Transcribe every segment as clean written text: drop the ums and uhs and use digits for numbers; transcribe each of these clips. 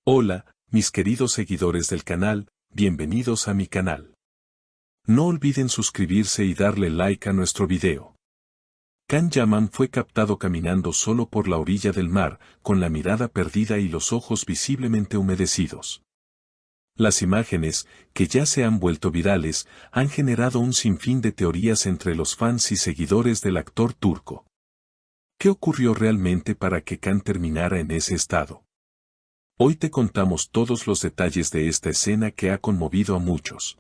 Hola, mis queridos seguidores del canal, bienvenidos a mi canal. No olviden suscribirse y darle like a nuestro video. Can Yaman fue captado caminando solo por la orilla del mar, con la mirada perdida y los ojos visiblemente humedecidos. Las imágenes, que ya se han vuelto virales, han generado un sinfín de teorías entre los fans y seguidores del actor turco. ¿Qué ocurrió realmente para que Can terminara en ese estado? Hoy te contamos todos los detalles de esta escena que ha conmovido a muchos.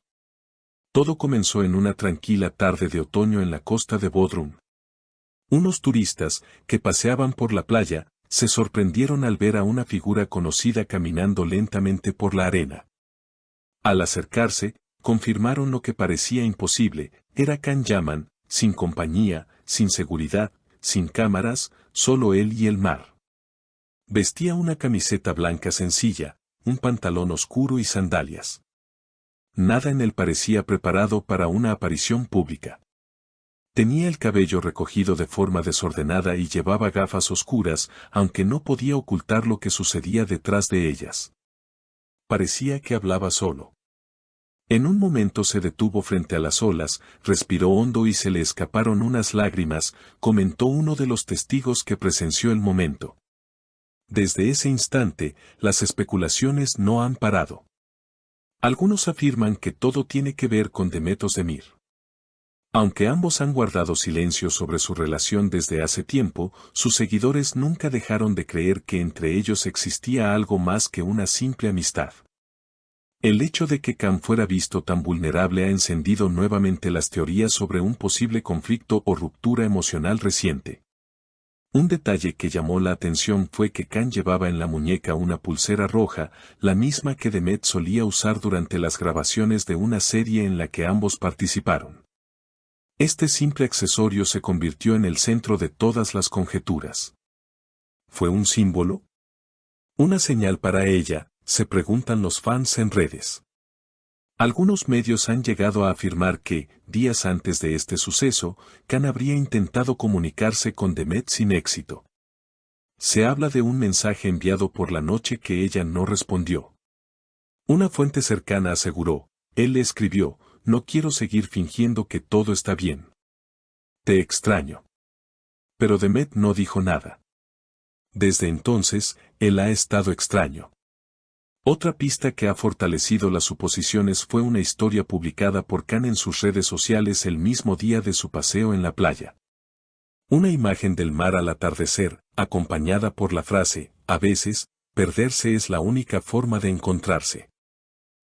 Todo comenzó en una tranquila tarde de otoño en la costa de Bodrum. Unos turistas, que paseaban por la playa, se sorprendieron al ver a una figura conocida caminando lentamente por la arena. Al acercarse, confirmaron lo que parecía imposible: era Can Yaman, sin compañía, sin seguridad, sin cámaras, solo él y el mar. Vestía una camiseta blanca sencilla, un pantalón oscuro y sandalias. Nada en él parecía preparado para una aparición pública. Tenía el cabello recogido de forma desordenada y llevaba gafas oscuras, aunque no podía ocultar lo que sucedía detrás de ellas. Parecía que hablaba solo. En un momento se detuvo frente a las olas, respiró hondo y se le escaparon unas lágrimas, comentó uno de los testigos que presenció el momento. Desde ese instante, las especulaciones no han parado. Algunos afirman que todo tiene que ver con Demet Özdemir. Aunque ambos han guardado silencio sobre su relación desde hace tiempo, sus seguidores nunca dejaron de creer que entre ellos existía algo más que una simple amistad. El hecho de que Can fuera visto tan vulnerable ha encendido nuevamente las teorías sobre un posible conflicto o ruptura emocional reciente. Un detalle que llamó la atención fue que Can llevaba en la muñeca una pulsera roja, la misma que Demet solía usar durante las grabaciones de una serie en la que ambos participaron. Este simple accesorio se convirtió en el centro de todas las conjeturas. ¿Fue un símbolo? ¿Una señal para ella?, se preguntan los fans en redes. Algunos medios han llegado a afirmar que, días antes de este suceso, Can habría intentado comunicarse con Demet sin éxito. Se habla de un mensaje enviado por la noche que ella no respondió. Una fuente cercana aseguró: él le escribió: no quiero seguir fingiendo que todo está bien. Te extraño. Pero Demet no dijo nada. Desde entonces, él ha estado extraño. Otra pista que ha fortalecido las suposiciones fue una historia publicada por Can en sus redes sociales el mismo día de su paseo en la playa. Una imagen del mar al atardecer, acompañada por la frase: a veces, perderse es la única forma de encontrarse.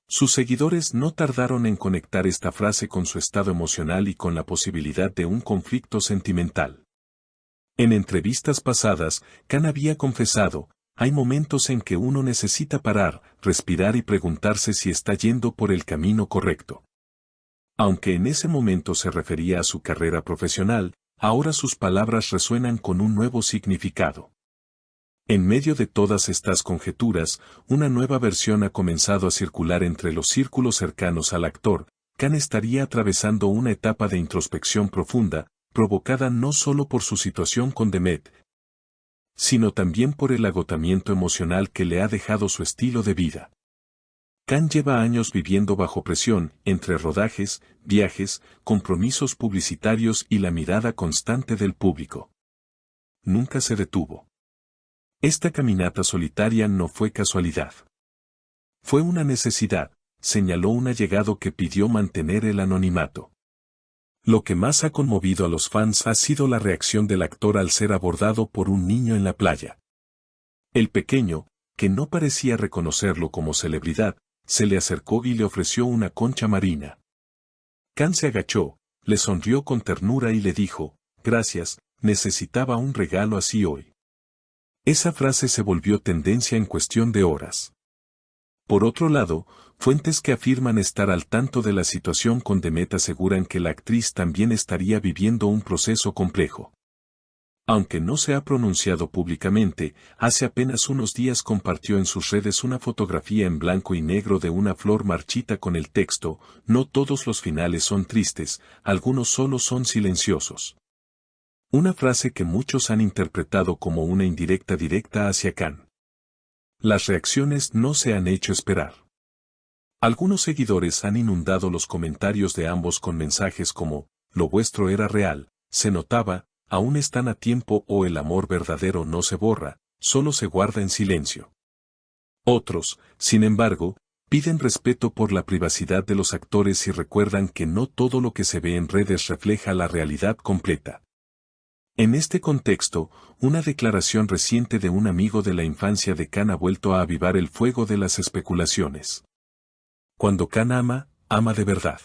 Sus seguidores no tardaron en conectar esta frase con su estado emocional y con la posibilidad de un conflicto sentimental. En entrevistas pasadas, Can había confesado: hay momentos en que uno necesita parar, respirar y preguntarse si está yendo por el camino correcto. Aunque en ese momento se refería a su carrera profesional, ahora sus palabras resuenan con un nuevo significado. En medio de todas estas conjeturas, una nueva versión ha comenzado a circular entre los círculos cercanos al actor. Can estaría atravesando una etapa de introspección profunda, provocada no solo por su situación con Demet, sino también por el agotamiento emocional que le ha dejado su estilo de vida. Can lleva años viviendo bajo presión, entre rodajes, viajes, compromisos publicitarios y la mirada constante del público. Nunca se detuvo. Esta caminata solitaria no fue casualidad. Fue una necesidad, señaló un allegado que pidió mantener el anonimato. Lo que más ha conmovido a los fans ha sido la reacción del actor al ser abordado por un niño en la playa. El pequeño, que no parecía reconocerlo como celebridad, se le acercó y le ofreció una concha marina. Can se agachó, le sonrió con ternura y le dijo: gracias, necesitaba un regalo así hoy. Esa frase se volvió tendencia en cuestión de horas. Por otro lado, fuentes que afirman estar al tanto de la situación con Demet aseguran que la actriz también estaría viviendo un proceso complejo. Aunque no se ha pronunciado públicamente, hace apenas unos días compartió en sus redes una fotografía en blanco y negro de una flor marchita con el texto: no todos los finales son tristes, algunos solo son silenciosos. Una frase que muchos han interpretado como una indirecta directa hacia Can. Las reacciones no se han hecho esperar. Algunos seguidores han inundado los comentarios de ambos con mensajes como, lo vuestro era real, se notaba, aún están a tiempo o el amor verdadero no se borra, solo se guarda en silencio. Otros, sin embargo, piden respeto por la privacidad de los actores y recuerdan que no todo lo que se ve en redes refleja la realidad completa. En este contexto, una declaración reciente de un amigo de la infancia de Khan ha vuelto a avivar el fuego de las especulaciones. Cuando Khan ama, ama de verdad.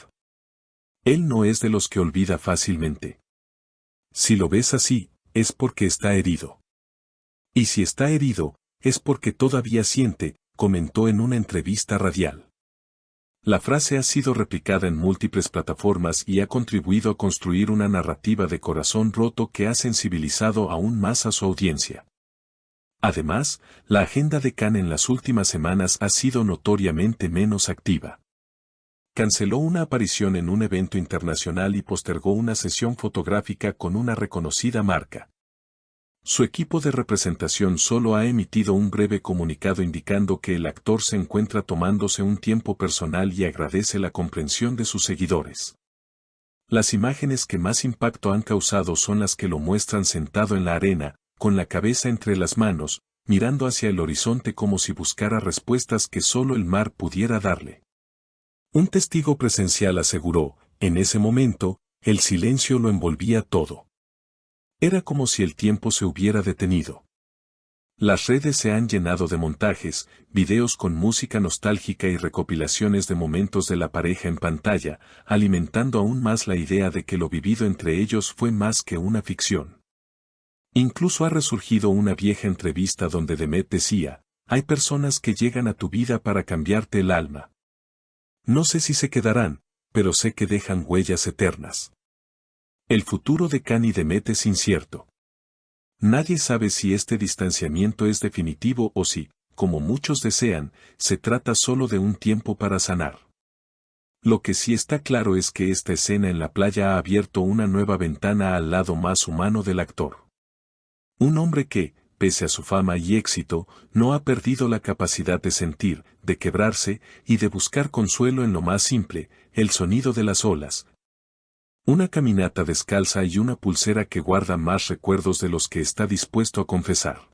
Él no es de los que olvida fácilmente. Si lo ves así, es porque está herido. Y si está herido, es porque todavía siente, comentó en una entrevista radial. La frase ha sido replicada en múltiples plataformas y ha contribuido a construir una narrativa de corazón roto que ha sensibilizado aún más a su audiencia. Además, la agenda de Khan en las últimas semanas ha sido notoriamente menos activa. Canceló una aparición en un evento internacional y postergó una sesión fotográfica con una reconocida marca. Su equipo de representación solo ha emitido un breve comunicado indicando que el actor se encuentra tomándose un tiempo personal y agradece la comprensión de sus seguidores. Las imágenes que más impacto han causado son las que lo muestran sentado en la arena, con la cabeza entre las manos, mirando hacia el horizonte como si buscara respuestas que solo el mar pudiera darle. Un testigo presencial aseguró, en ese momento, el silencio lo envolvía todo. Era como si el tiempo se hubiera detenido. Las redes se han llenado de montajes, videos con música nostálgica y recopilaciones de momentos de la pareja en pantalla, alimentando aún más la idea de que lo vivido entre ellos fue más que una ficción. Incluso ha resurgido una vieja entrevista donde Demet decía, hay personas que llegan a tu vida para cambiarte el alma. No sé si se quedarán, pero sé que dejan huellas eternas. El futuro de Khan y Demet es incierto. Nadie sabe si este distanciamiento es definitivo o si, como muchos desean, se trata solo de un tiempo para sanar. Lo que sí está claro es que esta escena en la playa ha abierto una nueva ventana al lado más humano del actor. Un hombre que, pese a su fama y éxito, no ha perdido la capacidad de sentir, de quebrarse y de buscar consuelo en lo más simple, el sonido de las olas. Una caminata descalza y una pulsera que guarda más recuerdos de los que está dispuesto a confesar.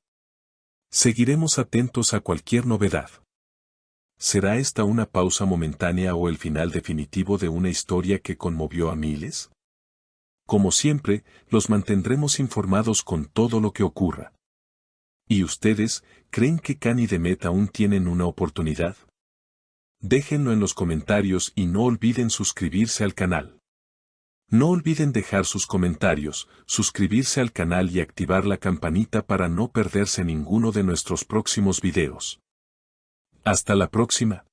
Seguiremos atentos a cualquier novedad. ¿Será esta una pausa momentánea o el final definitivo de una historia que conmovió a miles? Como siempre, los mantendremos informados con todo lo que ocurra. ¿Y ustedes, creen que Khan y Demet aún tienen una oportunidad? Déjenlo en los comentarios y no olviden suscribirse al canal. No olviden dejar sus comentarios, suscribirse al canal y activar la campanita para no perderse ninguno de nuestros próximos videos. Hasta la próxima.